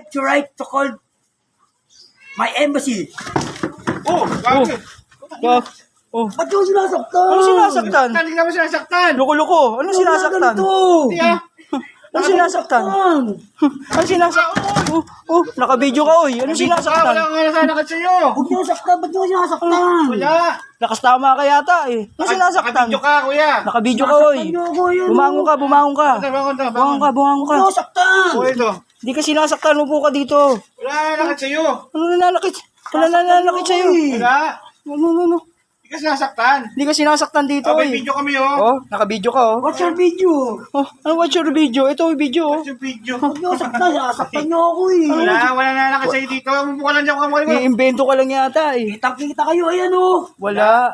the right to call my embassy. Oh, bakit? Ba't yung sinasaktan? Ano sinasaktan? Hindi naman sinasaktan. Loko-loko. Ano sinasaktan? Hindi ah. Ano sinasaktan? Ano sinasaktan? Naka-video ka, oy. Ano Wala sinasaktan? nga nasanakat sa'yo. Huwag niyo saktan, ba't niyo sinasaktan? Wala. Lakas tama ka yata, eh. Ano sinasaktan? Nakabidyo ka, kuya. Naka-video ka, oy. Saktan niyo ako yun. Bumangon ka. Bangon ka. Bumangon ka. Huwag niyo saktan. Oh, ito. Hindi ka sinasaktan, upo ka dito. Wala nanakit sa'yo. Ano nananakit? Wala nananakit sa'yo. Wala. Ano? Hindi ka sinasaktan. Hindi ka sinasaktan dito, May oy. video kami, oh. Naka-video ka, oh. What's your video? Ano watch your video? Ito yung video, oh. What's yung video? Huwag niyo saktan, sinasaktan niyo ako eh. Wala nanakit sa'yo dito. Umupo ka lang dyan. I-invento ka lang yata, eh. Kitang-kita kayo, ayan o. Wala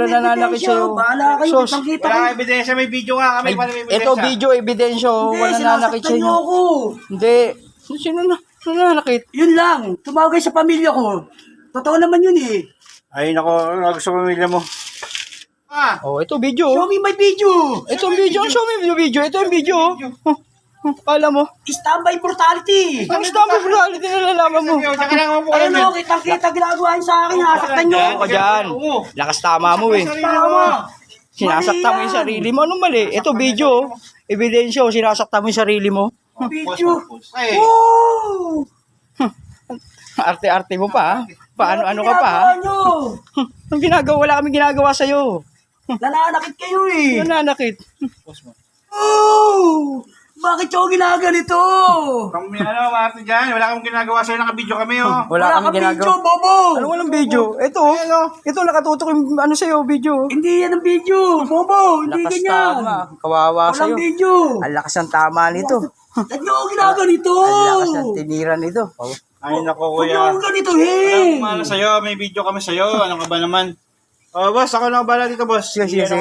nananakit sa'yo. Bahala kayo, Sos. kitang-kita Wala kayo. ebidensya, may video nga kami. May ebidensya. Ito video, ebidensyo. Hindi, Wala nananakit sinasaktan niyo sa'yo. ako. Hindi. Sino nananakit? Yun lang, tumawag kayo sa pamilya ko. Totoo naman yun eh. Ay, nako. Gusto pamilya mo. Oh, ito video. Show me my video. Ito yung video. Show me yung video. Ito yung video. Kala mo. Standby brutality. Ang stamp of reality na nalaman mo. Tsaka lang umupo ka Ayun lang. o, kitang-kita ginagawa yun sa akin. Nasaktan nyo. Ako dyan. Lakas tama mo, eh. Tama. Sinasaktan mo yung sarili mo. Anong mali? Ito video. Ebidensyo. Sinasaktan mo yung sarili mo. Video. Ay, Oh! Arte-arte mo pa, ha? Paano-ano ka pa, ha? Ginagawa nyo? Ang ginagawa, wala kaming ginagawa sa'yo. Nananakit kayo eh. Nananakit. Oh! Bakit yung ginaganito? kami Martin dyan. Wala kang ginagawa sa'yo. Nakabidyo kami, oh. Wala kaming kang video, ginagawa. bobo. Ano walang video? Ito, ito nakatutok yung ano sa'yo, video. Hindi yan ang video, bobo. Hindi Lakas ganyan. tama. Kawawa Walang sa'yo. video. Ang lakas ng tama nito. Ba't nyo ako ginaganito? Ang lakas ng tinira nito. Ay, nako, Huwag nyo kuya. ako ganituhin. Wala sa'yo. May video kami sa'yo. Ano ka ba naman? Oh, boss. Ako na bala dito, boss. Sige. Sa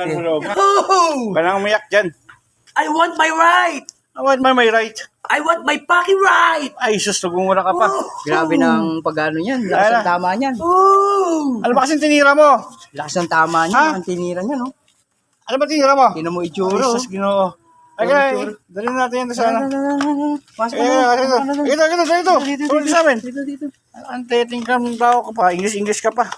loob. Oh! Walang umiyak dyan. I want my right. I want my right. I want my fucking right. Ay, sus. Nagmumura ka pa. Grabe ng pag-ano niyan. Lakas ng tama niyan. Oh! Ano ba kasing tinira mo? Lakas ng tama Ha? niyan. Ang tinira niya, no? Ano ba tinira mo? Tinan mo Ay, itsura, oh. sus, ginoo. Ay, dali natin yan sa ano. Pasok Ito. Tulad sa amin. Dito. Ang teting ka ng tao ka pa. English ka pa.